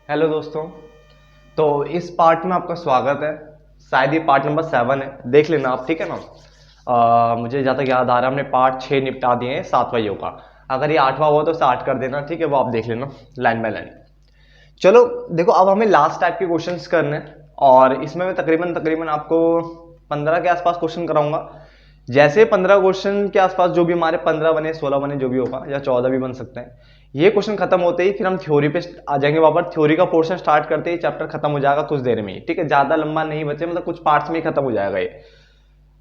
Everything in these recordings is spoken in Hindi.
हेलो दोस्तों। तो इस पार्ट में आपका स्वागत है। शायद ये पार्ट नंबर 7 है, देख लेना आप, ठीक है ना। मुझे जहाँ तक याद आ रहा है हमने पार्ट 6 निपटा दिए हैं 7 वाइयों का। अगर ये 8वां हुआ तो स्टार्ट कर देना, ठीक है, वो आप देख लेना लाइन बाय लाइन। चलो देखो, अब हमें लास्ट टाइप के क्वेश्चंस करने हैं और इसमें मैं तकरीबन तकरीबन आपको 15 के आसपास क्वेश्चन कराऊंगा। जैसे 15 क्वेश्चन के आसपास जो भी हमारे 15 बने 16 बने जो भी होगा, या 14 भी बन सकते हैं। ये क्वेश्चन खत्म होते ही फिर हम थ्योरी पे आ जाएंगे वापस। थ्योरी का पोर्शन स्टार्ट करते ही चैप्टर खत्म हो जाएगा कुछ देर में ही, ठीक है, ज्यादा लंबा नहीं बचे, मतलब कुछ पार्ट्स में ही खत्म हो जाएगा ये।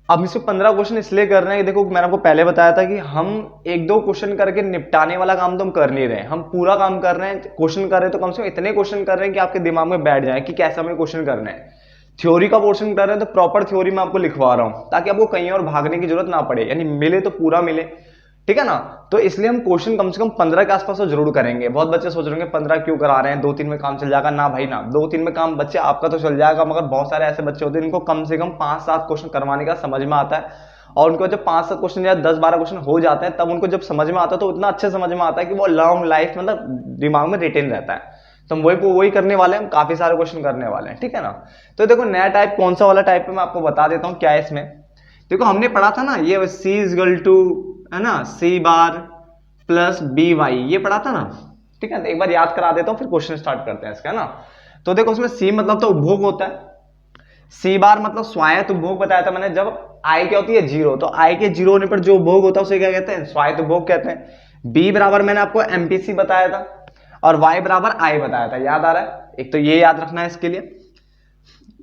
अब इसमें 15 क्वेश्चन इसलिए कर रहे हैं कि देखो, मैंने आपको पहले बताया था कि हम एक दो क्वेश्चन करके निपटाने वाला काम तो हम कर नहीं रहे हैं, हम पूरा काम कर रहे हैं। क्वेश्चन कर रहे हैं तो कम से कम इतने क्वेश्चन कर रहे हैं कि आपके दिमाग में बैठ जाए कि कैसे हमें क्वेश्चन करना है। थ्योरी का पोर्शन कर रहे हैं तो प्रॉपर थ्योरी में आपको लिखवा रहा हूं ताकि आपको कहीं और भागने की जरूरत ना पड़े, यानी मिले तो पूरा मिले, ठीक है ना। तो इसलिए हम क्वेश्चन कम से कम 15 के आसपास तो जरूर करेंगे। बहुत बच्चे सोच रहे होंगे 15 क्यों करा रहे हैं, 2-3 में काम चल जाएगा। ना भाई ना, 2-3 में काम बच्चे आपका तो चल जाएगा, मगर बहुत सारे ऐसे बच्चे होते हैं जिनको कम से कम 5-7 क्वेश्चन करवाने का समझ में आता है। और उनको जब 5-7 क्वेश्चन या 10-12 क्वेश्चन हो जाते हैं तब उनको जब समझ में आता है तो इतना अच्छे समझ में आता है कि वो लॉन्ग लाइफ मतलब दिमाग में रिटेन रहता है। तो हम वही करने वाले हैं, हम काफी सारे क्वेश्चन करने वाले हैं, ठीक है ना। तो देखो, नया टाइप कौन सा वाला टाइप है मैं आपको बता देता हूँ क्या है इसमें। देखो, हमने पढ़ा था ना ये C इक्वल टू, है ना, C बार प्लस बी वाई, ये पढ़ा था ना, ठीक है। तो एक बार याद करा देता हूँ फिर क्वेश्चन स्टार्ट करते हैं इसका, है ना। तो देखो, उसमें C मतलब तो उपभोग होता है, C बार मतलब स्वायत्त उपभोग बताया था मैंने। जब I क्या होती है 0, तो I के 0 होने पर जो उपभोग होता है उसे क्या कहते हैं, स्वायत्त उपभोग कहते हैं। B बराबर मैंने आपको MPC बताया था और Y बराबर I बताया था, याद आ रहा है। एक तो ये याद रखना है इसके लिए।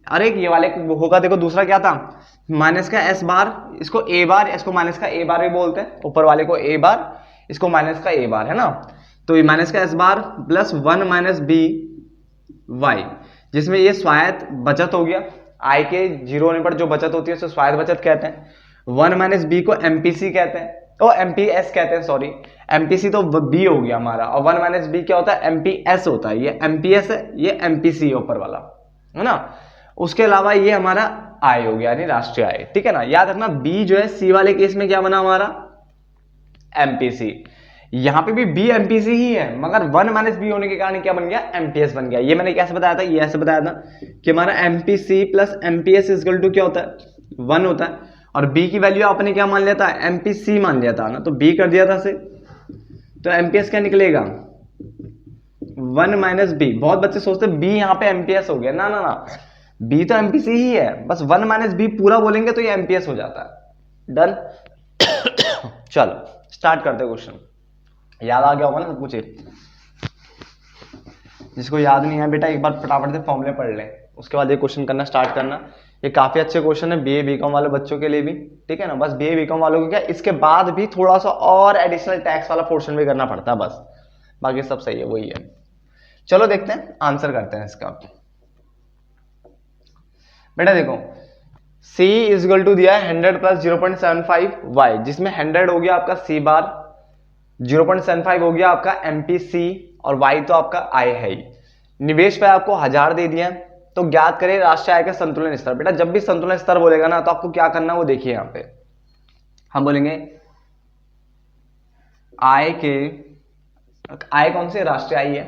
अरे ये वाले होगा, देखो दूसरा क्या था, माइनस का S बार, इसको A बार, इसको माइनस का A बार भी बोलते हैं। ऊपर वाले को A बार, इसको माइनस का A बार, है ना। तो ये माइनस का S बार प्लस 1 माइनस बी वाई, जिसमें ये स्वायत्त बचत हो गया। I के 0 होने पर जो बचत होती है उसे स्वायत्त बचत कहते हैं। 1 माइनस बी को MPC कहते हैं, ओ MPS कहते हैं, सॉरी। MPC तो B हो गया हमारा, और 1 माइनस बी क्या होता है, MPS होता है। ये MPS है, ये MPC है ऊपर वाला, है ना। उसके अलावा ये हमारा I हो गया, यानी राष्ट्रीय आय, ठीक है ना। याद रखना B जो है C वाले केस में क्या बना हमारा, MPC। यहां पे भी B MPC ही है, मगर 1 माइनस बी होने के कारण क्या बन गया, MPS बन गया। ये मैंने कैसे बताया था, ये ऐसे बताया था कि हमारा MPC plus MPS equal to क्या होता है, 1 होता है। और B की वैल्यू आपने क्या मान लिया था, MPC मान लिया था ना, तो B कर दिया था से, तो MPS क्या निकलेगा, 1 माइनस बी। बहुत बच्चे सोचते हैं B यहाँ पे MPS हो गया, ना ना ना, B तो MPC ही है, बस 1 माइनस बी पूरा बोलेंगे तो ये MPS हो जाता है। डन। चलो स्टार्ट करते क्वेश्चन। याद आ गया होगा ना सब कुछ। जिसको याद नहीं है बेटा, एक बार फटाफट से फॉर्मूले पढ़ ले, उसके बाद ये क्वेश्चन करना स्टार्ट करना। ये काफी अच्छे क्वेश्चन है BA BCom वाले बच्चों के लिए भी, ठीक है ना। बस BA BCom वालों को क्या, इसके बाद भी थोड़ा सा और एडिशनल टैक्स वाला पोर्शन भी करना पड़ता है बस, बाकी सब सही है, वही है। चलो देखते हैं, आंसर करते हैं इसका। बेटा देखो, C इज इक्वल टू दिया है 100 प्लस 0.75 y, जिसमें 100 हो गया आपका C बार, 0.75 हो गया आपका MPC, और y तो आपका I है ही। निवेश पे आपको 1000 दे दिया है। तो ज्ञात करें राष्ट्रीय आय का संतुलन स्तर। बेटा जब भी संतुलन स्तर बोलेगा ना तो आपको क्या करना है वो देखिए। यहां पे हम बोलेंगे आय के, आय कौन से, राष्ट्रीय आय है,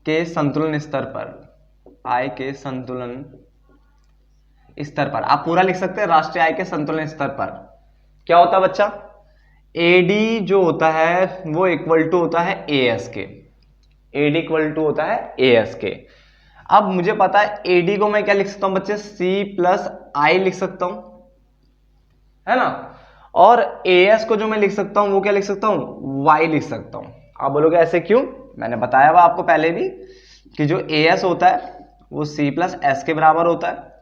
के संतुलन स्तर पर, आय के संतुलन स्तर पर, आप पूरा लिख सकते हैं, राष्ट्रीय आय के संतुलन स्तर पर क्या होता है बच्चा, एडी जो होता है वो इक्वल टू होता है एएस के, एडी इक्वल टू होता है एएस के। अब मुझे पता है एडी को मैं क्या लिख सकता हूं बच्चे, सी प्लस आई लिख सकता हूं, है ना। और एएस को जो मैं लिख सकता हूं वो क्या लिख सकता हूं, वाई लिख सकता हूं। आप बोलोगे ऐसे क्यों, मैंने बताया हुआ आपको पहले भी कि जो एएस होता है वो सी प्लस एस के बराबर होता है,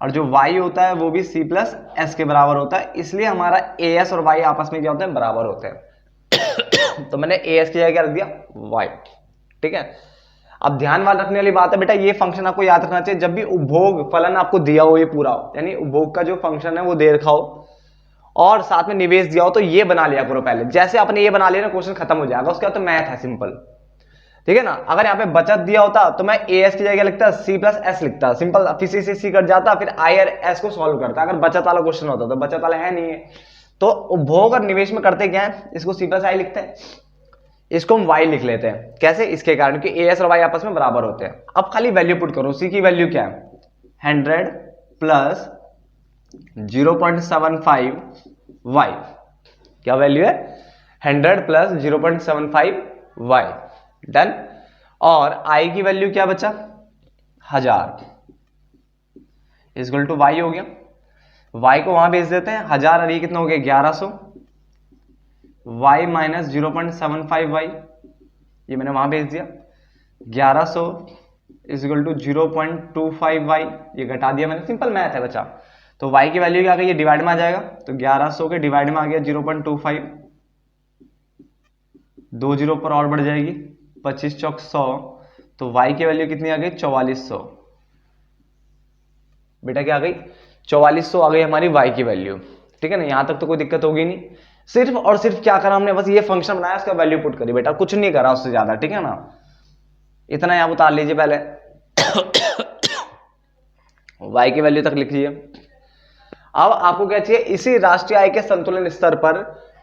और जो y होता है वो भी c प्लस एस के बराबर होता है, इसलिए हमारा as और y आपस में क्या होते हैं, बराबर होते हैं। तो मैंने as की जगह क्या रख दिया, y, ठीक है। अब ध्यान वाल रखने वाली बात है बेटा, ये फंक्शन आपको याद रखना चाहिए। जब भी उपभोग फलन आपको दिया हो, ये पूरा हो, यानी उपभोग का जो फंक्शन है वो दे रखा हो और साथ में निवेश दिया हो, तो ये बना लिया करो पहले। जैसे आपने ये बना लिया ना, क्वेश्चन खत्म हो जाएगा। उसके बाद तो मैथ है सिंपल, ठीक है ना। अगर यहाँ पे बचत दिया होता तो मैं एस की जगह लिखता, सी प्लस एस लिखता, सिंपल, फिर सी से सी कट जाता, फिर आई और एस को सॉल्व करता। अगर बचत वाला क्वेश्चन होता तो बचत वाला है नहीं है, तो उपभोग और निवेश में करते क्या है, इसको सी प्लस आई लिखते हैं, इसको हम y लिख लेते हैं। कैसे? इसके कारण कि as और y आपस में बराबर होते हैं। अब खाली वैल्यू पुट करो, सी की वैल्यू क्या है? 100 प्लस 0.75 y। क्या वैल्यू है? 100 प्लस 0.75 y। डन। और i की वैल्यू क्या बचा? 1000 इक्वल टू y हो गया। y को वहां भेज देते हैं, 1000 और ये कितना हो गया? 1100। y माइनस 0.75 y, ये मैंने वहां भेज दिया। 1100 इक्वल टू 0.25 y, ये घटा दिया मैंने, सिंपल मैथ है बच्चा। तो y की वैल्यू क्या आ गई? ये डिवाइड में आ जाएगा, तो 1100 के डिवाइड में आ गया 0.25, 2 जीरो पर और बढ़ जाएगी, 25 चौक 100, तो y की वैल्यू कितनी आ गई? 4400। बेटा क्या आ गई? 4400 आ गई हमारी y की वैल्यू। ठीक है ना, यहां तक तो कोई दिक्कत होगी नहीं। सिर्फ और सिर्फ क्या करा हमने? बस ये फंक्शन बनाया, उसका वैल्यू पुट करी बेटा, कुछ नहीं करा उससे ज्यादा। ठीक है ना, इतना यहां उतार लीजिए पहले। y की वैल्यू तक लिख लीजिए। अब आपको क्या चाहिए? इसी राष्ट्रीय आय के संतुलन स्तर पर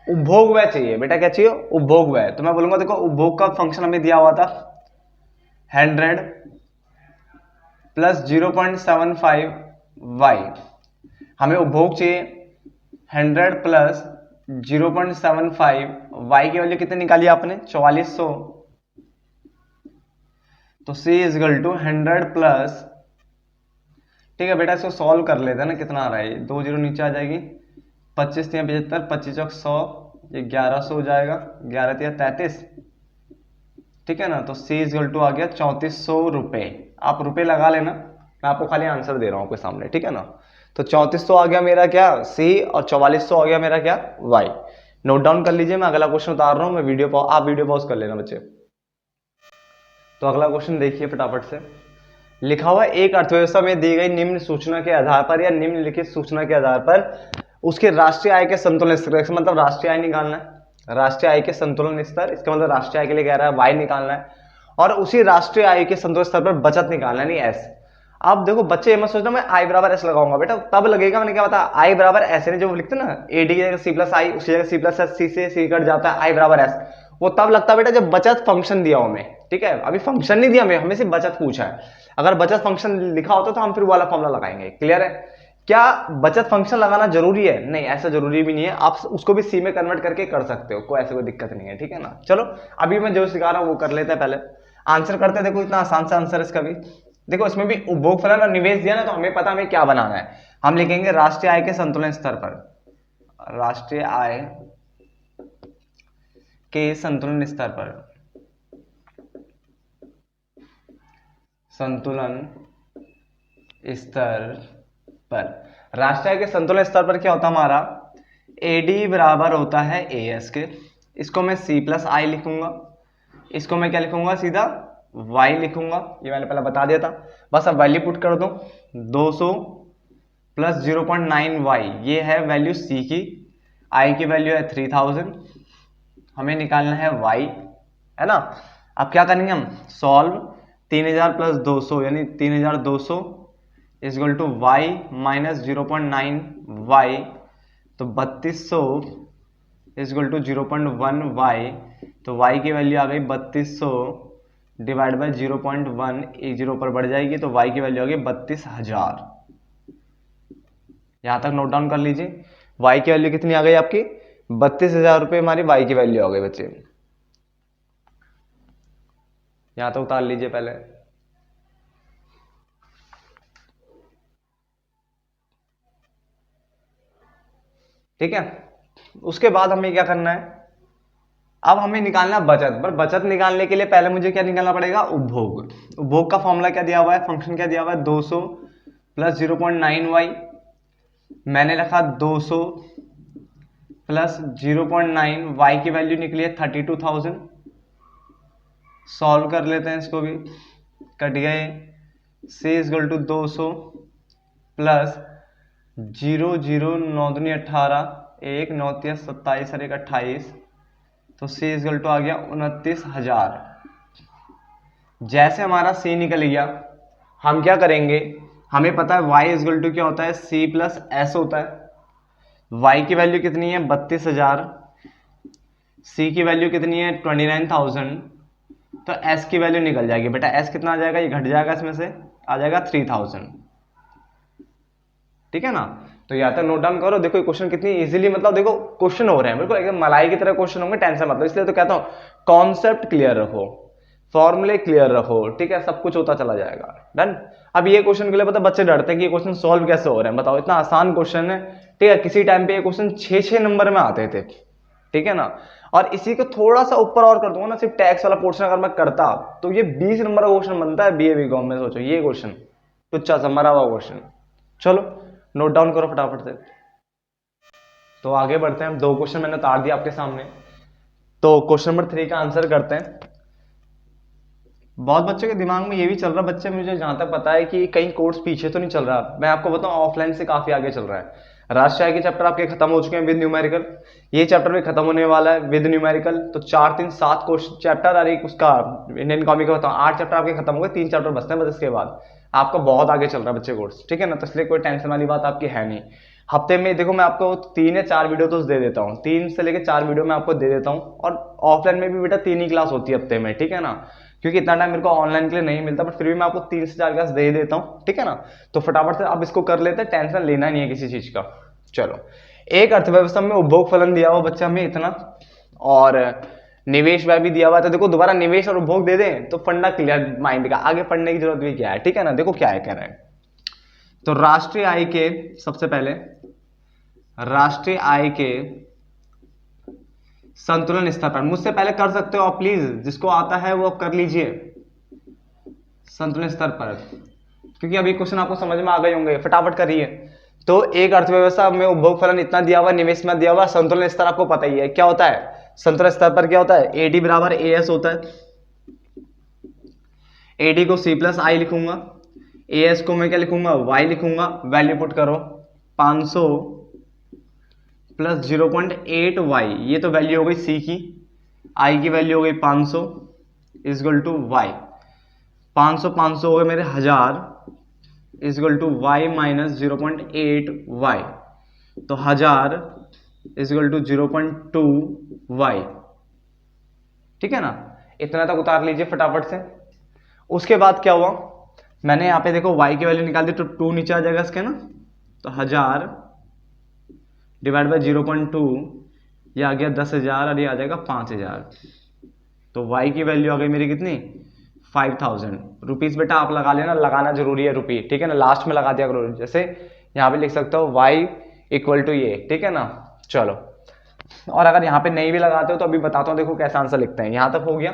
उपभोग व्यय चाहिए। बेटा क्या चाहिए? उपभोग व्यय। तो मैं बोलूंगा देखो, उपभोग का फंक्शन हमें दिया हुआ था 100 प्लस 0.75 y। हमें उपभोग चाहिए 100 प्लस 0.75 y की वैल्यू कितनी निकाली आपने? 4400। तो c is equal to 100 plus, ठीक है बेटा इसको सॉल्व कर लेते हैं ना, कितना आ रहा है? 2 जीरो नीचे आ जाएगी, 25 3 75, 25 चौक 100, ये 1100 हो जाएगा, 11 3 33। ठीक है ना, तो c इज इक्वल टू आ गया 3400 रुपए। आप रुपए लगा लेना, मैं आपको खाली आंसर दे रहा हूं आपके सामने। ठीक है ना, तो 3400 आ गया मेरा क्या? c, और 4400 आ गया मेरा क्या? y। नोट डाउन कर लीजिए, मैं अगला क्वेश्चन उतार रहा हूं। मैं आप वीडियो पॉज कर लेना बच्चे। तो अगला क्वेश्चन देखिए फटाफट से। लिखा हुआ एक अर्थव्यवस्था में दी गई निम्न सूचना के आधार पर या निम्नलिखित सूचना के आधार पर उसके राष्ट्रीय आय के संतुलन स्तर, मतलब राष्ट्रीय आय निकालना है। राष्ट्रीय आय के संतुलन स्तर, इसका मतलब राष्ट्रीय आय के लिए कह रहा है वाई निकालना है, और उसी राष्ट्रीय आय के संतुलन स्तर पर बचत निकालना है, नहीं एस। अब देखो बच्चे, ये मत सोचना मैं आई बराबर एस लगाऊंगा, बेटा तब लगेगा, मैंने क्या बताया? आई बराबर एस, जो लिखते ना एडी की जगह सी प्लस आई, उसकी जगह सी प्लस एस, सी से सी कट जाता है, आई बराबर एस, वो तब लगता है बेटा जब बचत फंक्शन दिया हो हमें। ठीक है, अभी फंक्शन नहीं दिया हमें सिर्फ बचत पूछा है। अगर बचत फंक्शन लिखा होता तो हम फिर वाला फॉर्मूला लगाएंगे। क्लियर है? क्या बचत फंक्शन लगाना जरूरी है? नहीं, ऐसा जरूरी भी नहीं है, आप उसको भी सी में कन्वर्ट करके कर सकते हो, कोई ऐसे कोई दिक्कत नहीं है। ठीक है ना, चलो अभी मैं जो सिखा रहा हूं वो कर लेते हैं, पहले आंसर करते हैं। देखो इतना आसान सा आंसर इसका भी, देखो इसमें भी उपभोग फलन और निवेश दिया ना, तो हमें पता हमें क्या बनाना है। हम लिखेंगे राष्ट्रीय आय के संतुलन स्तर पर, राष्ट्रीय आय के संतुलन स्तर पर, संतुलन स्तर पर, राष्ट्रीय आय के संतुलन स्तर पर क्या होता है हमारा? एडी बराबर होता है एएस के। इसको मैं सी प्लस आई लिखूंगा, इसको मैं क्या लिखूंगा? सीधा वाई लिखूंगा, ये मैंने पहले बता दिया था। बस अब वैल्यू पुट कर दो, 200 प्लस 0.9 वाई, ये है वैल्यू सी की। आई की वैल्यू है 3000, हमें निकालना है वाई, है ना। अब क्या करेंगे हम? सॉल्व 3000 प्लस 200 यानी 3200 is equal to y minus 0.9 y, तो 3200 इज इक्वल टू 0.1 वाई, तो वाई की वैल्यू आ गई 3200 डिवाइड बाय 0.1, एक जीरो पर बढ़ जाएगी, तो वाई की वैल्यू आ गई 32000। यहां तक नोट डाउन कर लीजिए, वाई की वैल्यू कितनी आ गई आपकी? 32000 रुपए हमारी वाई की वैल्यू आ गई बच्चे। यहां तक उतार लीजिए पहले। ठीक है, उसके बाद हमें क्या करना है? अब हमें निकालना बचत, पर बचत निकालने के लिए पहले मुझे क्या निकालना पड़ेगा? उपभोग। उपभोग का फॉर्मूला क्या दिया हुआ है? फंक्शन क्या दिया हुआ है? 200 प्लस 0.9 वाई, मैंने रखा 200 प्लस 0.9, वाई की वैल्यू निकली है 32,000। सॉल्व कर लेते हैं इसको भी, कट गए। सी इज इक्वल टू 200 प्लस 0 9 18, 1 9 27 और 1 28, तो सी इज इक्वल टू आ गया 29,000। जैसे हमारा सी निकल गया, हम क्या करेंगे? हमें पता है y इज इक्वल टू क्या होता है? c प्लस एस होता है। y की वैल्यू कितनी है? 32,000 सी की वैल्यू कितनी है 29,000, तो एस की वैल्यू निकल जाएगी बेटा, एस कितना आ जाएगा, ये घट जाएगा, इसमें से आ जाएगा 3000, ठीक है ना। तो यहाँ तक नोट डाउन करो। देखो ये क्वेश्चन कितनी इजीली, मतलब देखो क्वेश्चन हो रहे हैं बिल्कुल एकदम मलाई की तरह क्वेश्चन होंगे, टेंशन मतलब, इसलिए तो कहता हूँ कॉन्सेप्ट क्लियर रखो, फॉर्मूले क्लियर रखो, ठीक है, सब कुछ होता चला जाएगा। डन। अब ये क्वेश्चन के लिए पता बच्चे डरते हैं कि ये क्वेश्चन सॉल्व कैसे हो रहे हैं, बताओ, इतना आसान क्वेश्चन है, ठीक है, किसी टाइम पे ये क्वेश्चन 6 नंबर में आते थे, ठीक है ना। और इसी को थोड़ा सा ऊपर और कर दूंगा ना, सिर्फ टैक्स वाला पोर्शन अगर मैं करता तो ये 20 नंबर का क्वेश्चन बनता है बीए बीकॉम में। सोचो ये क्वेश्चन टुच्चा सा मरा हुआ क्वेश्चन। चलो नोट डाउन करो फटाफट से। तो आगे बढ़ते हैं, हम 2 क्वेश्चन मैंने उतार दिया आपके सामने। तो क्वेश्चन नंबर 3 का आंसर करते हैं। बहुत बच्चों के दिमाग में ये भी चल रहा, बच्चे मुझे जहां तक पता है कि कहीं कोर्स पीछे तो नहीं चल रहा, मैं आपको बताऊं ऑफलाइन से काफी आगे चल रहा है। राष्ट्रीय आय के चैप्टर आपके खत्म हो चुके हैं विद न्यूमेरिकल, ये चैप्टर भी खत्म होने वाला है विद न्यूमेरिकल। तो 4 3 7 क्वेश्चन चैप्टर और एक उसका इंडियन इकोनॉमी का बताऊं, 8 चैप्टर आपके खत्म हो गए, 3 चैप्टर बचते हैं बस, इसके बाद आपका बहुत आगे चल रहा है बच्चे कोर्स, ठीक है ना। तो इसलिए कोई टेंशन वाली बात आपकी है नहीं। हफ्ते में देखो मैं आपको 3 या 4 वीडियो तो दे देता हूँ, 3 से लेकर 4 वीडियो मैं आपको दे देता हूँ, और ऑफलाइन में भी बेटा 3 ही क्लास होती है हफ्ते में, ठीक है ना, क्योंकि इतना टाइम मेरे को ऑनलाइन के लिए नहीं मिलता, बट फिर भी मैं आपको 3 से 4 क्लास दे देता हूँ, ठीक है ना। तो फटाफट से अब इसको कर लेते हैं, टेंशन लेना नहीं है किसी चीज का। चलो, एक अर्थव्यवस्था में उपभोग फलन दिया हुआ बच्चा हमें इतना, और निवेश व्यय भी दिया हुआ है, तो देखो दोबारा निवेश और उपभोग दे दें तो फंडा क्लियर माइंड का, आगे पढ़ने की जरूरत भी क्या है, ठीक है ना। देखो क्या है कह रहे हैं, तो राष्ट्रीय आय के, सबसे पहले राष्ट्रीय आय के संतुलन स्तर पर, मुझसे पहले कर सकते हो आप प्लीज, जिसको आता है वो कर लीजिए, संतुलन स्तर पर, क्योंकि अभी क्वेश्चन आपको समझ में आ गए होंगे, फटाफट करिए। तो एक अर्थव्यवस्था में उपभोग फलन इतना दिया हुआ, निवेश में दिया हुआ, संतुलन स्तर आपको पता ही है क्या होता है, संतुलन स्तर पर क्या होता है, एडी बराबर एएस होता है। एडी को सी प्लस आई लिखूंगा, एएस को मैं क्या लिखूंगा, वाई लिखूंगा, वैल्यू पुट करो 500 प्लस 0.8 वाई, ये तो वैल्यू हो गई सी की, आई की वैल्यू हो गई 500 इजगल टू वाई, 500 हो गए मेरे 1000 is equal to y minus 0.8 y, तो 1000 इजगल टू 0.2 वाई, ठीक है ना। इतना तक उतार लीजिए फटाफट से। उसके बाद क्या हुआ, मैंने यहाँ पे देखो y की वैल्यू निकाल दी, तो 2 नीचे आ जाएगा इसके ना, तो 1000 डिवाइड बाय 0.2, ये आ गया 10,000 और ये आ जाएगा 5,000, तो y की वैल्यू आ गई मेरी कितनी, 5,000 रुपीज। बेटा आप लगा लेना, लगाना जरूरी है रुपये, ठीक है ना, लास्ट में लगा दिया करो, जैसे यहाँ पे लिख सकते हो y इक्वल टू ये, ठीक है ना। चलो, और अगर यहाँ पे नहीं भी लगाते हो तो अभी बताता हूँ, देखो कैसा आंसर लिखते हैं। यहाँ तक हो गया।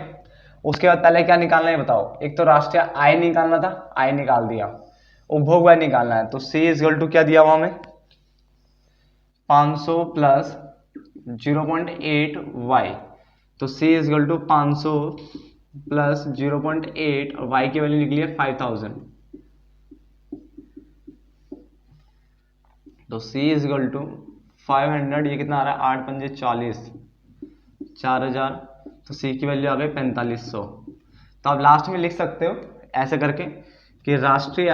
उसके बाद पहले क्या निकालना है बताओ, एक तो राष्ट्रीय आय निकालना था, आय निकाल दिया, उपभोग व्यय निकालना है, तो C इजगल टू क्या दिया हुआ हमें, 500 प्लस 0.8 वाई, तो C इजगल टू 500 प्लस 0.8 और y की वैल्यू निकली है 5,000, तो C इजगल टू 500, ये कितना आ रहा है, 8 पंजे 40, 4,000, तो C की वैल्यू आ गई 4500। तो आप लास्ट में लिख सकते हो ऐसे करके कि राष्ट्रीय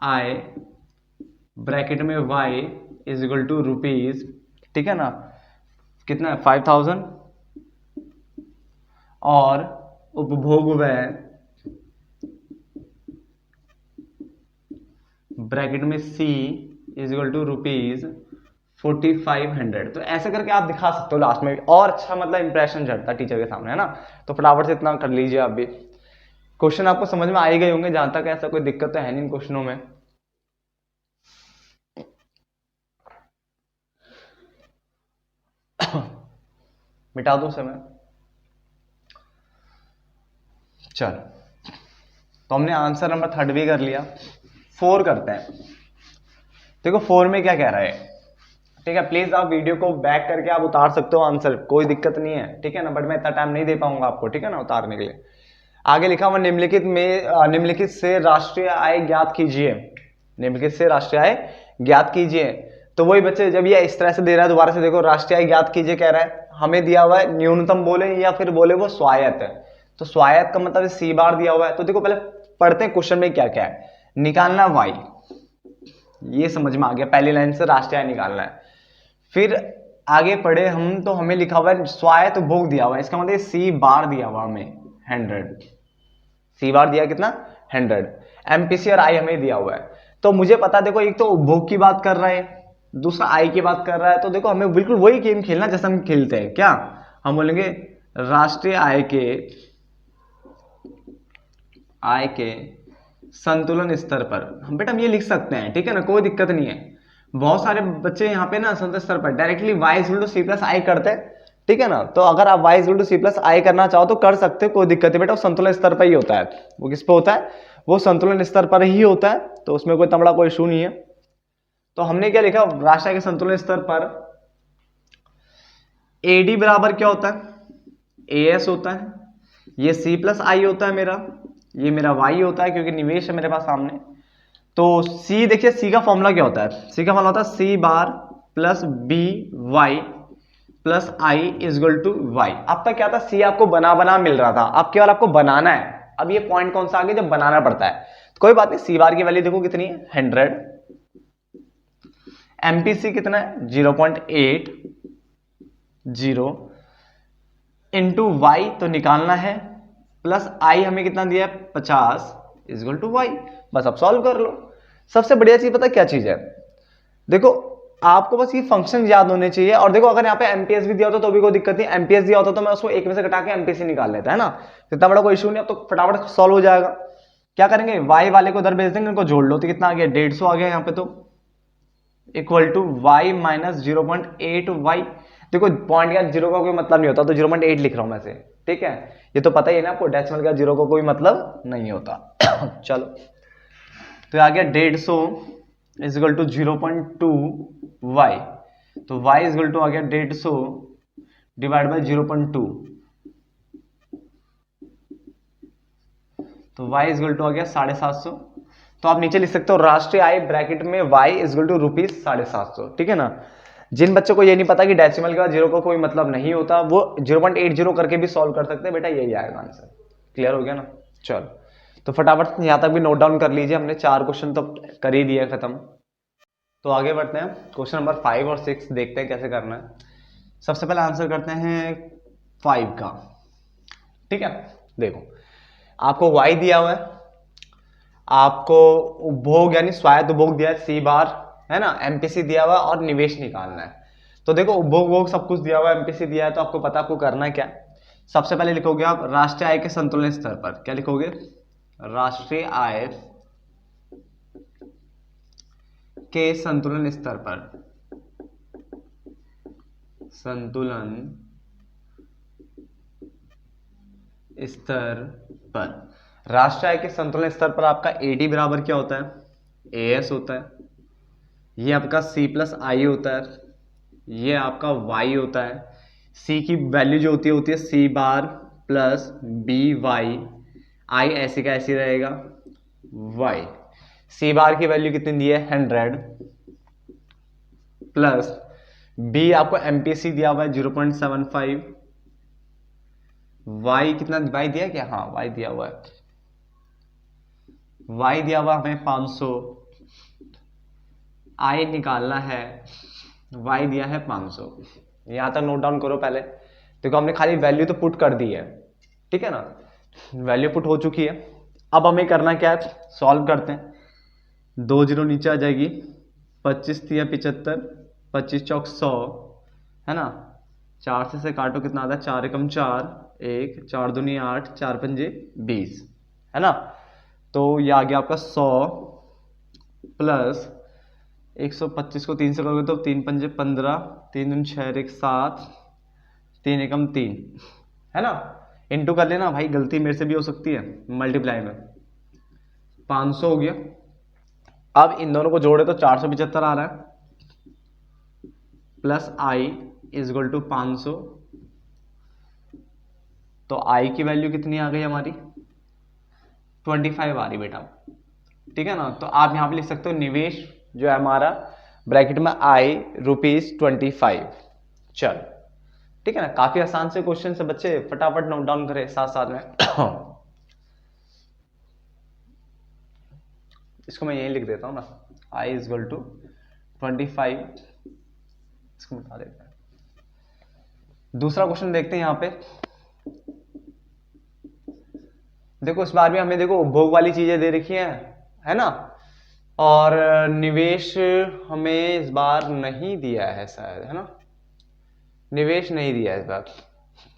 आय ब्रैकेट में y is equal to rupees, ठीक है ना, कितना है 5,000, और उपभोग व्यय ब्रैकेट में C is equal to rupees 4,500। तो ऐसे करके आप दिखा सकते हो लास्ट में भी, और अच्छा मतलब इंप्रेशन झड़ता टीचर के सामने, है ना। तो फटाफट से इतना कर लीजिए आप भी। क्वेश्चन आपको समझ में आ ही गए होंगे, जहां तक ऐसा कोई दिक्कत तो है नहीं इन क्वेश्चनों में। मिटा दो समय। चल, तो हमने आंसर नंबर 3 भी कर लिया। 4 करते हैं। देखो 4 में क्या कह रहा है, ठीक है, प्लीज आप वीडियो को बैक करके आप उतार सकते हो आंसर, कोई दिक्कत नहीं है, ठीक है ना, बट मैं इतना टाइम नहीं दे पाऊंगा आपको, ठीक है ना, उतारने के लिए। आगे लिखा हुआ निम्नलिखित से राष्ट्रीय आय ज्ञात कीजिए, निम्नलिखित से राष्ट्रीय आय ज्ञात कीजिए। तो वही बच्चे, जब ये इस तरह से दे रहा है, दोबारा से देखो, राष्ट्रीय आय ज्ञात कीजिए कह रहा है, हमें दिया हुआ है न्यूनतम बोले या फिर बोले वो स्वायत्त, तो स्वायत्त का मतलब C बार दिया हुआ है। तो देखो पहले पढ़ते हैं क्वेश्चन में क्या क्या है। निकालना y, ये समझ में आ गया, पहली लाइन से राष्ट्रीय आय निकालना है। फिर आगे पढ़े हम तो हमें लिखा हुआ है स्वायत्त उपभोग दिया हुआ है, इसका मतलब सी बार दिया हुआ हमें 100, सी बार दिया कितना 100, एमपीसी और आई हमें दिया हुआ है। तो मुझे पता, देखो एक तो उपभोग की बात कर रहा है, दूसरा आई की बात कर रहा है, तो देखो हमें बिल्कुल वही गेम खेलना जैसा हम खेलते हैं। क्या हम बोलेंगे राष्ट्रीय आय के संतुलन स्तर पर, हम बेटा हम ये लिख सकते हैं, ठीक है ना, कोई दिक्कत नहीं है। बहुत सारे बच्चे यहाँ पे ना संतुलन स्तर पर directly y equal to C plus I करते हैं, ठीक है ना। तो अगर आप y equal to C plus I करना चाहो तो कर सकते हो, कोई दिक्कत है बेटा, वो संतुलन स्तर पर ही होता है। वो किस पे होता है, वो संतुलन स्तर पर ही होता है, तो उसमें कोई तमड़ा कोई इशू नहीं है। तो हमने क्या लिखा, राष्ट्रीय के संतुलन स्तर पर एडी बराबर क्या होता है, एस होता है, ये सी प्लस आई होता है मेरा, ये मेरा y होता है क्योंकि निवेश है मेरे पास सामने। तो c, देखिए c का फॉर्मूला क्या होता है, c का फॉर्मूला होता है C bar plus B Y plus I equal to Y. आपका क्या था, c आपको बना मिल रहा था, अब केवल आपको बनाना है। अब ये पॉइंट कौन सा आ गया, जब बनाना पड़ता है तो कोई बात नहीं। सी बार की वैल्यू देखो कितनी है 100, एमपीसी कितना है 0.80 इंटू वाई तो निकालना है, प्लस आई हमें कितना दिया है 50 इजगल टू वाई। बस अब सॉल्व कर लो। सबसे बढ़िया चीज पता क्या चीज है, देखो आपको बस ये फंक्शन याद होने चाहिए। और देखो अगर यहाँ पे एमपीएस भी दिया होता तो भी कोई दिक्कत नहीं, एमपीएस दिया होता तो मैं उसको एक में से घटा के एमपीसी निकाल लेता है ना, इतना बड़ा कोई इशू नहीं। अब तो फटाफट सॉल्व हो जाएगा। क्या करेंगे, वाई वाले को उधर भेज देंगे, इनको जोड़ लो, तो कितना आ गया 150 आ गया यहाँ पे, तो equal to y minus 0.8 y. देखो पॉइंट का जीरो का कोई मतलब नहीं होता, तो 0.8 लिख रहा हूं मैं से, ठीक है। ये तो पता ही है ना आपको, डेसिमल का जीरो का कोई मतलब नहीं होता। चलो तो आ गया 150 इजगल टू 0.2 वाई, तो y इजगल टू आ गया 150 डिवाइड बाई 0.2, तो y इजगल टू आ गया 750। तो आप नीचे लिख सकते हो राष्ट्रीय आय ब्रैकेट में y इजगल टू ₹750, ठीक है ना। जिन बच्चों को ये नहीं पता कि डेसिमल का जीरो का कोई मतलब नहीं होता, वो 0.80 करके भी सॉल्व कर सकते हैं बेटा, यही आएगा आंसर। क्लियर हो गया ना। चलो तो फटाफट यहां तक भी नोट डाउन कर लीजिए, हमने 4 क्वेश्चन तो कर ही दिया खत्म। तो आगे बढ़ते हैं, क्वेश्चन नंबर 5 और 6 देखते हैं कैसे करना है। सबसे पहले आंसर करते हैं 5 का, ठीक है। देखो आपको y दिया हुआ है, आपको उपभोग यानी स्वायत्त उपभोग दिया है सी बार, है ना, एमपीसी दिया हुआ और निवेश निकालना है। तो देखो उपभोग सब कुछ दिया हुआ है, एमपीसी दिया है, तो आपको पता आपको करना क्या है। सबसे पहले लिखोगे आप राष्ट्रीय आय के संतुलन स्तर पर, क्या लिखोगे, राष्ट्रीय आय के संतुलन स्तर पर, संतुलन स्तर पर राष्ट्रीय आय के संतुलन स्तर पर आपका एडी बराबर क्या होता है, एएस होता है, ये आपका सी प्लस आई होता है, ये आपका वाई होता है। सी की वैल्यू जो होती है C bar plus B Y, आई ऐसे का ऐसे रहेगा, वाई सी बार की वैल्यू कितनी दी है 100 प्लस बी आपको एमपीसी दिया हुआ है 0.75, वाई कितना वाई दिया क्या, हाँ वाई दिया हुआ है, वाई दिया हुआ हमें 500, आई निकालना है, वाई दिया है 500। यहां तक नोट डाउन करो पहले। देखो हमने खाली वैल्यू तो पुट कर दी है, ठीक है ना, वैल्यू पुट हो चुकी है। अब हमें करना क्या है, सॉल्व करते हैं। 2 जीरो नीचे आ जाएगी, 25 तिया 75, 25 चौक 100, है ना, 4 से काटो कितना आता है, 4 एकम 4, 1 4 दूनी 8, 4 पंजे 20, है ना। तो ये आ गया आपका 100 प्लस 125 को 3 से करोगे तो 3 पंजे 15, 3 दूनी 6 1 7, 3 एकम 3, है ना। इंटू कर लेना भाई, गलती मेरे से भी हो सकती है मल्टीप्लाई में। 500 हो गया। अब इन दोनों को जोड़े तो 475 आ रहा है, प्लस आई इजगल टू 500, तो आई की वैल्यू कितनी आ गई हमारी 25 आ रही बेटा, ठीक है ना। तो आप यहां पे लिख सकते हो निवेश जो है हमारा ब्रैकेट में आई ₹25। चल ठीक है ना, काफी आसान से क्वेश्चन से बच्चे फटाफट नोट डाउन करें साथ साथ में। इसको मैं यही लिख देता हूं ना, आई इजगल टू 25, इसको मिटा देते हैं, दूसरा क्वेश्चन देखते हैं यहाँ पे। देखो इस बार भी हमें देखो उपभोग वाली चीजें दे रखी है ना, और निवेश हमें इस बार नहीं दिया है शायद, है ना, निवेश नहीं दिया है इस बार।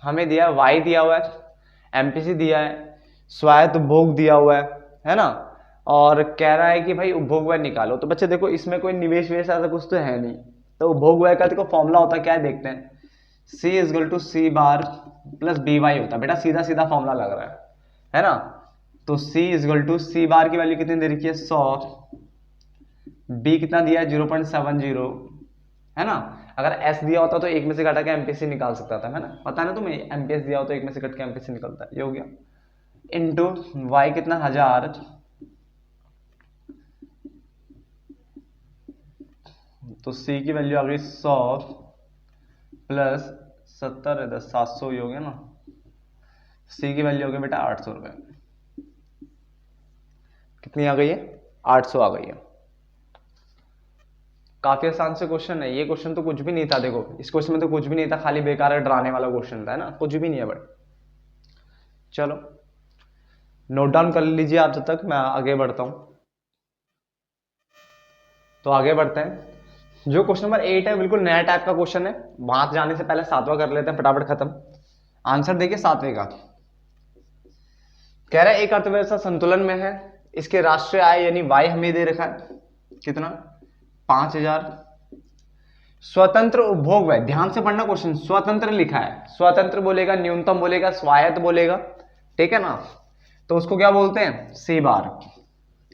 हमें दिया है वाई दिया हुआ है, एमपीसी दिया है, स्वायत्त उपभोग दिया हुआ है ना, और कह रहा है कि भाई उपभोग व्यय निकालो। तो बच्चे देखो इसमें कोई निवेश वेश ऐसा कुछ तो है नहीं, तो उपभोग व्यय का देखो फॉर्मूला होता है क्या है देखते हैं। C is equal to c bar plus B y होता है, बेटा सीधा सीधा फॉर्मूला लग रहा है ना। तो C इजगल टू सी बार की वैल्यू कितनी दे रखी है 100, B कितना दिया है 0.70, है ना। अगर S दिया होता तो एक में से घटा के एमपीसी निकाल सकता था, है ना, पता है ना तुम्हें, एमपीएस दिया हो तो एक में से घट के एमपीसी निकलता है, ये हो गया। इंटू वाई कितना 1000, तो C की वैल्यू आ गई 100 प्लस 70 है 10 700 ही हो गया ना। C की वैल्यू हो गई बेटा 800 रुपए। कितनी आ गई है 800 आ गई है। काफी आसान से क्वेश्चन है ये, क्वेश्चन तो कुछ भी नहीं था, देखो इस क्वेश्चन में तो कुछ भी नहीं था, खाली बेकार डराने वाला क्वेश्चन था, है ना, कुछ भी नहीं है बट चलो नोट डाउन कर लीजिए आप जब तक मैं आगे बढ़ता हूं। तो आगे बढ़ते हैं। जो क्वेश्चन नंबर 8 है बिल्कुल नया टाइप का क्वेश्चन है, वहां जाने से पहले 7वां कर लेते हैं फटाफट खत्म। आंसर देखिए 7वें का, कह रहा है एक अर्थव्यवस्था संतुलन में है, इसके राष्ट्रीय आय यानी वाई हमें दे रखा है कितना 5000, स्वतंत्र उपभोग व्यय, ध्यान से पढ़ना क्वेश्चन, स्वतंत्र लिखा है, स्वतंत्र बोलेगा, न्यूनतम बोलेगा, स्वायत्त बोलेगा, ठीक है ना। तो उसको क्या बोलते हैं सी बार,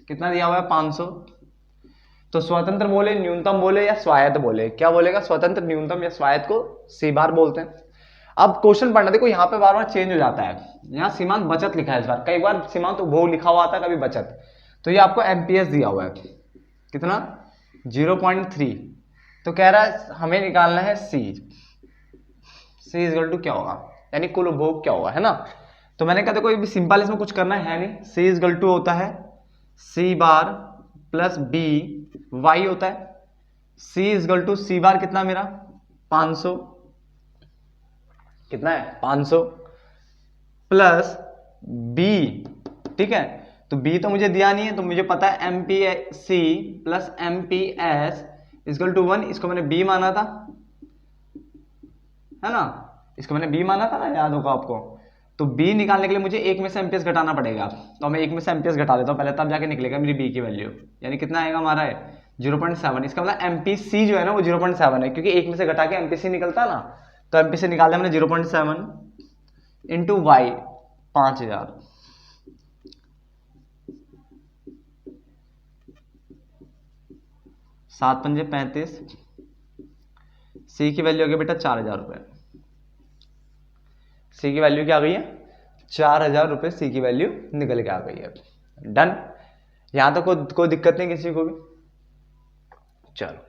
कितना दिया हुआ है 500। तो स्वतंत्र बोले, न्यूनतम बोले या स्वायत्त बोले, क्या बोलेगा, स्वतंत्र, न्यूनतम या स्वायत्त को सी बार बोलते हैं। अब क्वेश्चन पढ़ना, देखो यहाँ पे बार बार चेंज हो जाता है, यहाँ सीमांत बचत लिखा है इस बार, कई बार सीमांत उपभोग लिखा हुआ आता है, कभी बचत। तो ये आपको एमपीएस दिया हुआ है कितना 0.3, तो कह रहा है हमें निकालना है सी इजगल टू क्या होगा, यानी कुल उपभोग क्या होगा, है ना। तो मैंने कहा देखो ये भी सिंपल, इसमें कुछ करना है नहीं, सी इजगल टू होता है C bar plus B y होता है, सी इजगल टू सी बार कितना मेरा 500, कितना है 500 प्लस बी, ठीक है, तो बी तो मुझे दिया नहीं है, तो मुझे पता है MPC plus MPS is equal to 1, इसको मैंने बी माना था, है ना, इसको मैंने बी माना था ना, याद होगा आपको। तो बी निकालने के लिए मुझे एक में से एमपीएस घटाना पड़ेगा, तो मैं एक में से एमपीएस घटा देता हूं पहले, तब जाके निकलेगा मेरी बी की वैल्यू, यानी कितना आएगा हमारा है 0.7। इसका मतलब एमपीसी जो है ना वो 0.7 है, क्योंकि एक में से घटा के एमपीसी निकलता ना, तो एमपीसी निकाल दिया मैंने 0.7 इंटू वाई 5000, 7 पंजे 35, सी की वैल्यू हो गई बेटा 4000 रुपए, सी की वैल्यू क्या आ गई है 4000 रुपए, सी की वैल्यू निकल के आ गई है। डन, यहां तक कोई दिक्कत नहीं किसी को भी। चलो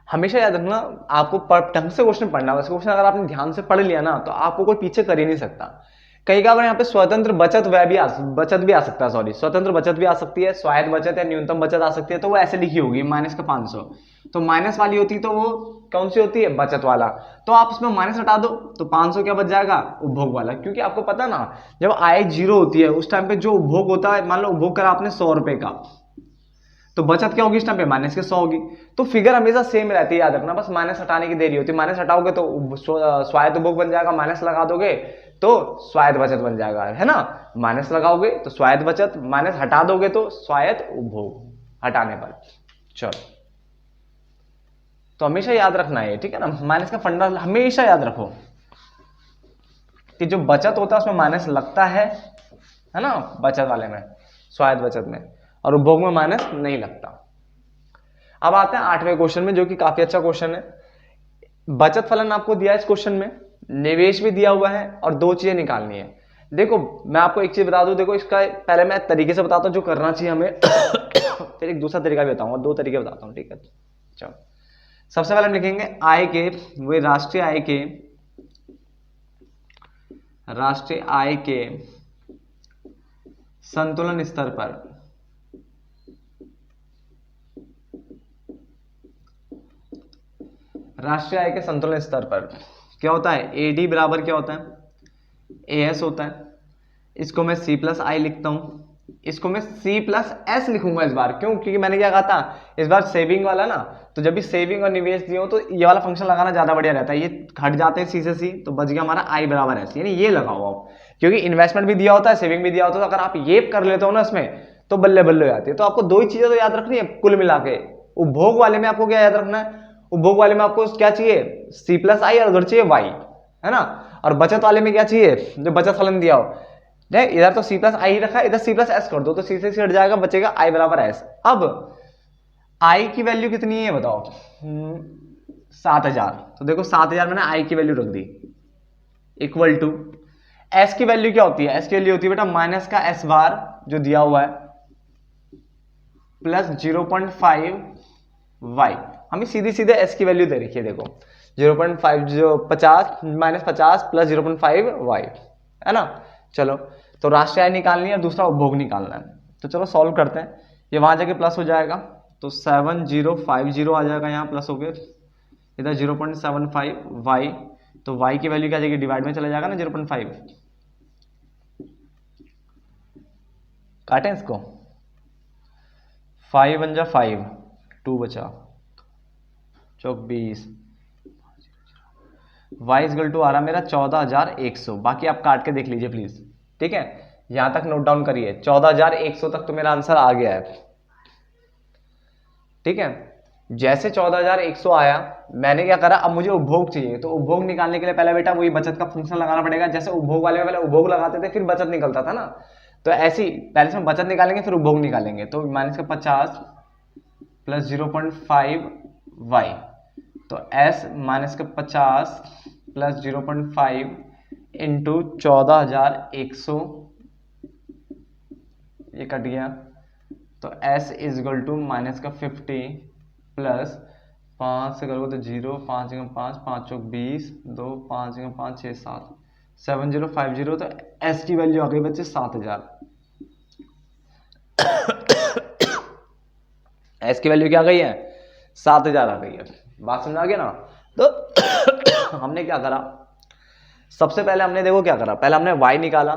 हमेशा याद रखना, आपको ढंग से क्वेश्चन पढ़ना है, क्वेश्चन अगर आपने ध्यान से पढ़ लिया ना तो आपको कोई पीछे कर ही नहीं सकता। कई बार यहाँ पे स्वतंत्र बचत व्यय भी बचत भी आ सकता है, सॉरी स्वतंत्र बचत भी आ सकती है, स्वायत्त बचत या न्यूनतम बचत आ सकती है, तो वो ऐसे लिखी होगी माइनस का 500, तो माइनस वाली होती तो वो कौन सी होती है बचत वाला, तो आप उसमें माइनस हटा दो तो 500 क्या बच जाएगा उपभोग वाला, क्योंकि आपको पता ना जब आय 0 होती है उस टाइम पे जो उपभोग होता है, मान लो उपभोग करा आपने 100 रुपए का, तो बचत क्या होगी इस टाइम पे माइनस के 100 होगी, तो फिगर हमेशा सेम रहती है, याद रखना, बस माइनस हटाने की देरी होती है, माइनस हटाओगे तो स्वायत्त उपभोग बन जाएगा, माइनस लगा दोगे तो स्वायत्त बचत बन जाएगा, है ना, माइनस लगाओगे तो स्वायत्त बचत, माइनस हटा दोगे तो स्वायत्त उपभोग हटाने पर। चलो तो हमेशा याद रखना है, ठीक है ना, माइनस का फंडा हमेशा याद रखो कि जो बचत होता है उसमें माइनस लगता है ना, बचत वाले में, स्वायत्त बचत में, और उपभोग में माइनस नहीं लगता। अब आते हैं 8वें क्वेश्चन में, जो कि काफी अच्छा क्वेश्चन है। बचत फलन आपको दिया है इस क्वेश्चन में, निवेश भी दिया हुआ है, और दो चीजें निकालनी है। देखो मैं आपको एक चीज बता दूं, देखो इसका पहले मैं तरीके से बताता हूं जो करना चाहिए हमें फिर एक दूसरा तरीका भी बताऊंगा, 2 तरीके बताता हूं, ठीक है। चलो सबसे पहले हम लिखेंगे आय के, वे राष्ट्रीय आय के संतुलन स्तर पर राष्ट्रीय आय के संतुलन स्तर पर क्या होता है, ए डी बराबर क्या होता है, ए एस होता है। इसको मैं सी प्लस आई लिखता हूं, इसको मैं सी प्लस एस लिखूंगा इस बार। क्यों? क्योंकि मैंने क्या कहा था इस बार सेविंग वाला ना, तो जब भी सेविंग और निवेश दिए हो तो ये वाला फंक्शन लगाना ज्यादा बढ़िया रहता है। ये हट जाते हैं सी से सी, तो बच गया हमारा आई बराबर एस, यानी ये लगाओ आप, क्योंकि इन्वेस्टमेंट भी दिया होता है, सेविंग भी दिया होता है। तो अगर आप ये कर लेते हो ना इसमें, तो बल्ले बल्ले हो जाती है। तो आपको दो ही चीजें तो याद रखनी है कुल मिला के। उपभोग वाले में आपको क्या याद रखना है, उपभोग वाले में आपको क्या चाहिए, सी प्लस आई, और उधर चाहिए वाई, है ना। और बचत वाले में क्या चाहिए, जो बचत फलन दिया हो, इधर तो सी प्लस आई रखा है, इधर सी प्लस एस कर दो, तो सी से सी हट जाएगा, बचेगा आई बराबर एस। अब आई की वैल्यू कितनी है बताओ, 7000। तो देखो 7000 मैंने आई की वैल्यू रख दी, इक्वल टू एस की वैल्यू क्या होती है, एस की वैल्यू होती है बेटा माइनस का एस बार जो दिया हुआ है, प्लस 0.5 वाई। हमें सीधे सीधे एस की वैल्यू दे रखी है, देखो 0.5 जो 50 माइनस 50 प्लस 0.5 वाई, है ना। चलो, तो राष्ट्रीय आय निकालनी है और दूसरा उपभोग निकालना है। तो चलो सॉल्व करते हैं। ये वहां जाके प्लस हो जाएगा, तो 7050 आ जाएगा, यहाँ प्लस हो गया, इधर 0.75 वाई, तो वाई की वैल्यू क्या जाएगी, डिवाइड में चला जाएगा ना 0.5, काटें इसको, 5 वन जा 5, 2 बचा, चौक 20, वाई इजगल टू आ रहा मेरा 14100। बाकी आप काट के देख लीजिए प्लीज, ठीक है। यहां तक नोट डाउन करिए, 14100 तक तो मेरा आंसर आ गया है, ठीक है। जैसे 14100 आया, मैंने क्या करा, अब मुझे उपभोग चाहिए, तो उपभोग निकालने के लिए पहले बेटा वही बचत का फंक्शन लगाना पड़ेगा। जैसे उपभोग वाले में पहले उपभोग लगाते थे फिर बचत निकलता था ना, तो ऐसी पहले से बचत निकालेंगे फिर उपभोग निकालेंगे। तो माइनस का 50 प्लस 0.5 वाई, तो एस माइनस का 50 प्लस 0.5 इंटू 14100, ये कट गया, तो s is equal to minus का 50 प्लस 5 से करोगे तो 0, 5 5, 5 चौक 20, 2 5 5 6 7, 7050। तो s की वैल्यू आ गई बच्चे 7000। s की वैल्यू क्या आ गई है, 7000 आ गई है। बात समझ आ गया ना। तो हमने क्या करा, सबसे पहले हमने देखो क्या करा, पहले हमने y निकाला,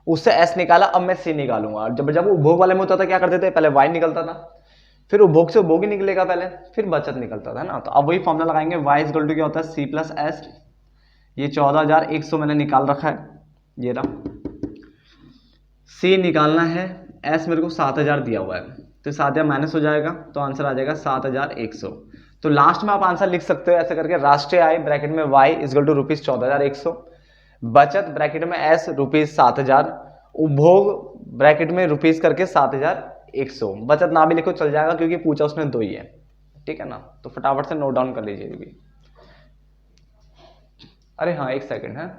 उससे s निकाला, अब मैं c निकालूंगा। जब जब उपभोग वाले में होता था क्या करते थे, पहले y निकलता था, फिर उपभोग से उपभोग ही निकलेगा पहले, फिर बचत निकलता था ना। तो अब वही फॉर्मूला लगाएंगे, y इज इक्वल टू क्या होता है, c प्लस एस। ये 14100 मैंने निकाल रखा है, ये रहा, c निकालना है, s मेरे को 7000 दिया हुआ है, तो 7000 माइनस हो जाएगा, तो आंसर आ जाएगा 7100। तो लास्ट में आप आंसर लिख सकते हो ऐसे करके, राष्ट्रीय आय ब्रैकेट में y is equal to rupees 14100, बचत ब्रैकेट में s रुपीज 7000, उपभोग ब्रैकेट में रुपीज करके 7100। बचत ना भी लिखो चल जाएगा क्योंकि पूछा उसने दो ही है, ठीक है ना। तो फटाफट से नोट डाउन कर लीजिए भी। अरे हाँ एक सेकंड है,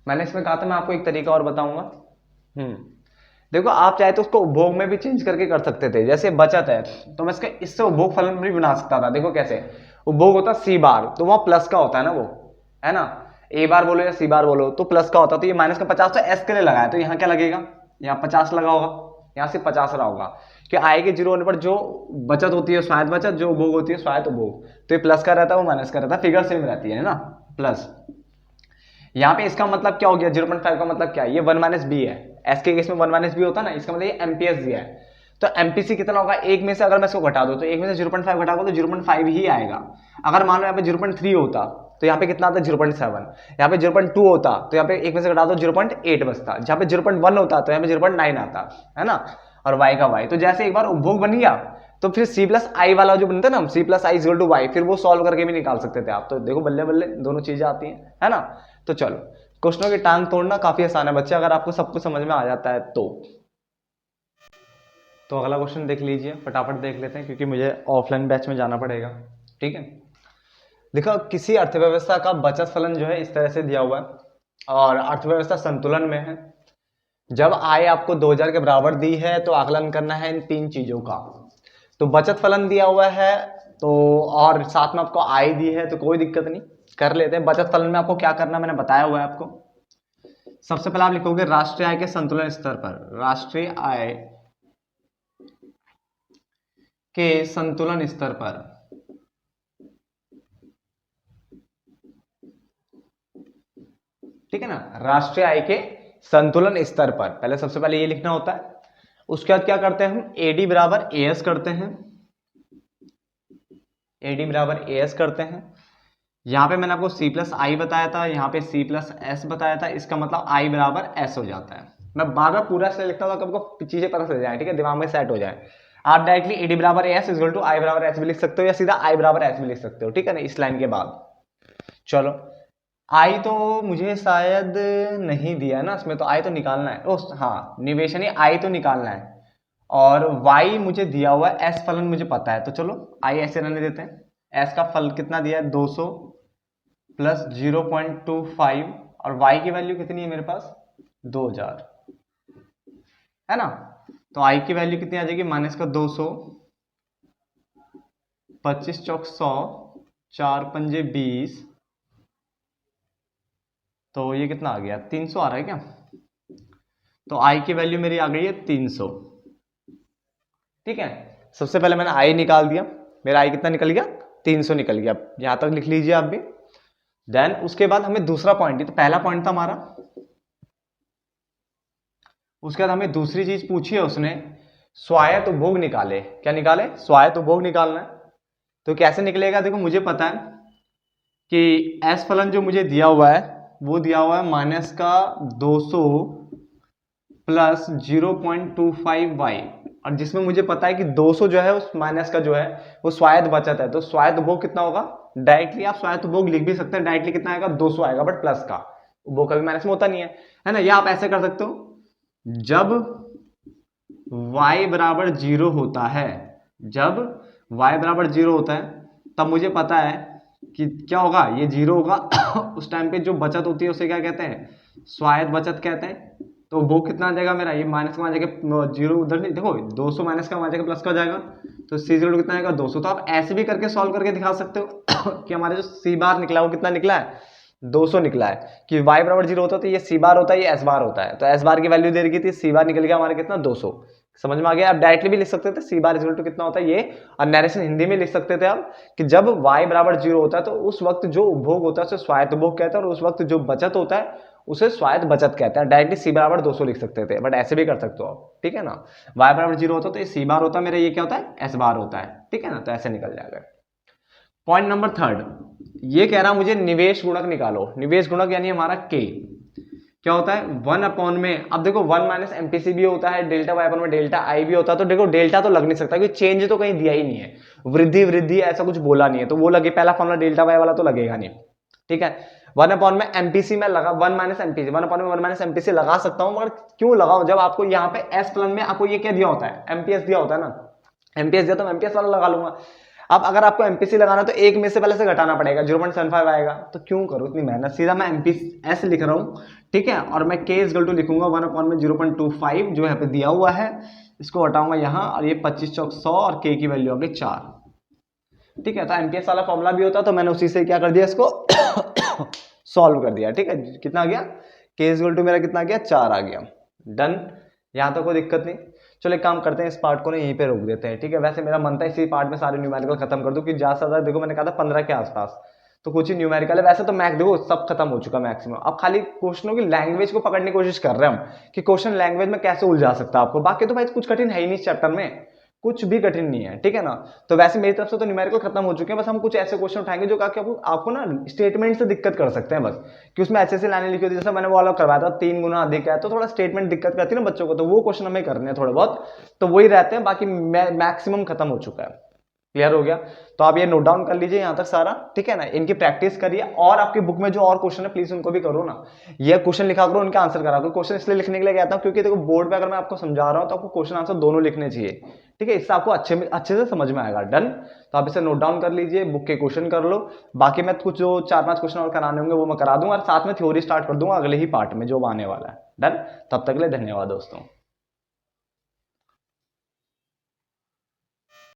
मैंने इसमें कहा था मैं आपको एक तरीका और बताऊंगा। देखो आप चाहे तो उसको उपभोग में भी चेंज करके कर सकते थे। जैसे बचत है तो मैं इससे उपभोग फलन भी बना सकता था। देखो कैसे, उपभोग होता सी बार, तो वहां प्लस का होता है ना, वो है ना, ए बार बोलो या सी बार बोलो तो प्लस का होता। तो ये माइनस का 50 तो एस के लिए लगाया, तो यहाँ क्या लगेगा, यहाँ 50 लगा होगा, यहाँ से 50 रहा होगा कि आय के जीरो होने पर जो बचत होती है स्वायत्त बचत, जो उपभोग होती है स्वायत्त उपभोग, तो ये प्लस का रहता है वो माइनस का रहता है, फिगर सेम रहती है ना, प्लस। यहाँ पे इसका मतलब क्या हो गया, 0.5 का मतलब क्या है, ये 1 माइनस बी है, एस के केस में 1 माइनस बी होता है ना, इसका मतलब ये एमपीएस दिया है। तो एमपीसी कितना होगा, एक में से अगर मैं इसको घटा दूं तो एक में से 0.5 घटाऊंगा तो 0.5 ही आएगा। अगर मान लो यहाँ पे 0.3 होता तो यहाँ पे कितना आता, 0.7। यहाँ पे 0.2 होता तो यहाँ पे एक में से घटा दो 0.8 बचता। जहाँ पे 0.1 होता तो यहाँ पे 0.9 आता, है ना। और y का y, तो जैसे एक बार उपभोग बन गया तो फिर c प्लस आई वाला जो बनता है ना, c plus I equal to y, फिर वो सॉल्व करके भी निकाल सकते थे आप। तो देखो बल्ले बल्ले दोनों चीजें आती हैं, है ना। तो चलो, क्वेश्चनों की टांग तोड़ना काफी आसान है बच्चे, अगर आपको सब कुछ समझ में आ जाता है तो अगला क्वेश्चन देख लीजिए, फटाफट देख लेते हैं क्योंकि मुझे ऑफलाइन बैच में जाना पड़ेगा, ठीक है। देखो किसी अर्थव्यवस्था का बचत फलन जो है इस तरह से दिया हुआ है और अर्थव्यवस्था संतुलन में है। जब आय आपको 2000 के बराबर दी है तो आकलन करना है इन तीन चीजों का। तो बचत फलन दिया हुआ है तो, और साथ में आपको आय दी है, तो कोई दिक्कत नहीं, कर लेते हैं। बचत फलन में आपको क्या करना मैंने बताया हुआ है आपको। सबसे पहले आप लिखोगे राष्ट्रीय आय के संतुलन स्तर पर, राष्ट्रीय आय के संतुलन स्तर पर ठीक है ना, राष्ट्रीय आय के संतुलन स्तर पर। पहले सबसे पहले ये लिखना होता है। उसके बाद क्या करते हैं हम, एडी बराबर एएस करते हैं, एडी बराबर एएस करते हैं। यहां पे मैंने आपको सी प्लस आई बताया था, यहाँ पे सी प्लस एस बताया था, इसका मतलब आई बराबर एस हो जाता है। मैं बार बार पूरा से लिखता हूँ तो आपको चीजें पता चल जाए, ठीक है, दिमाग में सेट हो जाए। आप डायरेक्टली एडी बराबर एस इक्वल टू आई बराबर एस भी लिख सकते हो, या सीधा आई बराबर एस भी लिख सकते हो, ठीक है ना, इस लाइन के बाद। चलो, आई तो मुझे शायद नहीं दिया है ना इसमें, तो आई तो निकालना है। ओह हाँ, निवेशनी आई तो निकालना है, और वाई मुझे दिया हुआ है, एस फलन मुझे पता है, तो चलो आई ऐसे रहने देते हैं। एस का फल कितना दिया है, 200 प्लस 0.25, और वाई की वैल्यू कितनी है मेरे पास, 2000, है ना। तो आई की वैल्यू कितनी आ जाएगी, माइनस का 200, 25 चौक 100, 4 पंजे 20, तो ये कितना आ गया, 300 आ रहा है क्या। तो आई की वैल्यू मेरी आ गई है 300, ठीक है। सबसे पहले मैंने आई निकाल दिया, मेरा आई कितना निकल गया, 300 निकल गया, यहां तक लिख लीजिए आप भी। देन उसके बाद हमें दूसरा पॉइंट, तो पहला पॉइंट था हमारा, उसके बाद हमें दूसरी चीज पूछी है उसने, स्वायत्त उपभोग निकाले। क्या निकाले, स्वायत्त उपभोग निकालना है। तो कैसे निकलेगा, देखो मुझे पता है कि एस फलन जो मुझे दिया हुआ है वो दिया हुआ है माइनस का 200 प्लस 0.25 वाई, और जिसमें मुझे पता है कि 200 जो है उस माइनस का जो है वो स्वायत्त बचत है। तो स्वायत्त उपभोग कितना होगा, डायरेक्टली आप स्वायत्त उपभोग लिख भी सकते हैं, डायरेक्टली कितना आएगा, 200 आएगा, बट प्लस का, उपभोग कभी माइनस में होता नहीं है ना। या आप ऐसे कर सकते हो, जब y बराबर 0 होता है, जब y बराबर 0 होता है तब मुझे पता है कि क्या होगा, ये 0 होगा उस टाइम पे जो बचत होती है उसे क्या कहते हैं, स्वायत्त बचत कहते हैं। तो वो कितना आ जाएगा मेरा, ये माइनस का आ जाएगा 0 उधर नहीं, देखो 200 माइनस का आ जाएगा प्लस का हो जाएगा, तो C0 कितना आएगा, 200। तो आप ऐसे भी करके सॉल्व करके दिखा सकते हो कि हमारे जो C बार निकला है वो कितना निकला है, 200 निकला है। कि y बराबर 0 होता है तो ये C बार होता है, ये S बार होता है, तो S बार की वैल्यू दे रखी थी, C बार निकल गया हमारा कितना, 200। समझ में आ गया। आप डायरेक्टली भी लिख सकते थे C बार इक्वल टू कितना होता है ये, और नरेशन हिंदी में लिख सकते थे आप कि जब y बराबर 0 होता है तो उस वक्त जो उपभोग होता है उसे स्वायत्त उपभोग कहते हैं, और उस वक्त जो बचत होता है उसे स्वायत्त बचत कहते हैं। डायरेक्टली C बराबर 200 लिख सकते थे, बट ऐसे भी कर सकते हो आप, ठीक है ना। y बराबर 0 होता है तो ये C बार होता है मेरा, ये क्या होता है, S बार होता है, ठीक है ना, तो ऐसे निकल जाएगा। पॉइंट नंबर 3, ये कह रहा मुझे निवेश गुणक निकालो। निवेश गुणक यानी हमारा K क्या होता है, 1 अपॉन में, अब देखो 1 माइनस एमपीसी भी होता है, डेल्टा वाई अपॉन में डेल्टा आई भी होता है। तो देखो डेल्टा तो लग नहीं सकता क्योंकि चेंज तो कहीं दिया ही नहीं है, वृद्धि वृद्धि ऐसा कुछ बोला नहीं है, तो वो लगे, पहला फॉर्मूला डेल्टा वाई वाला तो लगेगा नहीं, ठीक है। 1 अपॉन में एमपीसी में लगा, 1 माइनस एमपीसी, 1 अपॉन में 1 माइनस एमपीसी लगा सकता हूं, मगर क्यों लगाऊं जब आपको यहाँ पे एस प्लन में आपको ये क्या दिया होता है, एमपीएस दिया होता है ना, एमपीएस दिया तो मैं एमपीएस वाला लगा लूंगा। अब अगर आपको एमपीसी लगाना तो एक में से पहले से घटाना पड़ेगा, 0.75 आएगा, तो क्यों करूं इतनी मेहनत, सीधा मैं एमपीएस लिख रहा हूं, ठीक है। और मैं k इक्वल टू लिखूंगा 1 अपॉन में 0.25 जो यहाँ पे दिया हुआ है, इसको हटाऊंगा यहाँ, और ये 25 चौक 100, और k की वैल्यू आ गई 4, ठीक है। तो एमपीएस वाला फॉर्मूला भी होता तो मैंने उसी से क्या कर दिया, इसको सॉल्व कर दिया, ठीक है। कितना आ गया, k इक्वल टू मेरा कितना आ गया, 4 आ गया, डन। यहां तो कोई दिक्कत नहीं। चलो एक काम करते हैं, इस पार्ट को ना यहीं पे रोक देते हैं, ठीक है। वैसे मेरा मन था इसी पार्ट में सारे न्यूमेरिकल खत्म कर दूं कि ज्यादा से ज्यादा, देखो मैंने कहा था 15 के आसपास, तो कुछ ही न्यूमेरिकल है। वैसे तो मैथ देखो सब खत्म हो चुका मैक्सिमम, अब खाली क्वेश्चनों की लैंग्वेज को पकड़ने की कोशिश कर रहे हैं हम कि क्वेश्चन लैंग्वेज में कैसे उलझा सकता है आपको। बाकी तो भाई कुछ कठिन है ही नहीं इस चैप्टर में, कुछ भी कठिन नहीं है, ठीक है ना। तो वैसे मेरी तरफ से तो न्यूमेरिकल खत्म हो चुके हैं, बस हम कुछ ऐसे क्वेश्चन उठाएंगे जो आपको ना स्टेटमेंट से दिक्कत कर सकते हैं, बस कि उसमें ऐसे लाइनें लिखी होती है, जैसे मैंने वो वाला करवाया था 3 गुना अधिक है, तो थोड़ा स्टेटमेंट दिक्कत करती है ना बच्चों को, तो वो क्वेश्चन हमें करने हैं थोड़े बहुत, तो वही रहते हैं, बाकी मैक्सिमम खत्म हो चुका है। क्लियर हो गया, तो आप ये नोट डाउन कर लीजिए यहां तक सारा, ठीक है ना। इनकी प्रैक्टिस करिए, और आपकी बुक में जो और क्वेश्चन है प्लीज उनको भी करो ना, ये क्वेश्चन लिखा करो, उनका आंसर करा करो। क्वेश्चन इसलिए लिखने के लिए कहता हूं क्योंकि देखो बोर्ड पे अगर मैं आपको समझा रहा हूं तो आपको क्वेश्चन आंसर दोनों लिखने चाहिए, ठीक है, इससे आपको अच्छे से समझ में आएगा। डन, तो आप इसे नोट डाउन कर लीजिए, बुक के क्वेश्चन कर लो, बाकी मैं कुछ जो 4-5 क्वेश्चन और कराने होंगे वो मैं करा दूंगा, और साथ में थ्योरी स्टार्ट कर दूंगा अगले ही पार्ट में जो आने वाला है। डन, तब तक के लिए धन्यवाद दोस्तों।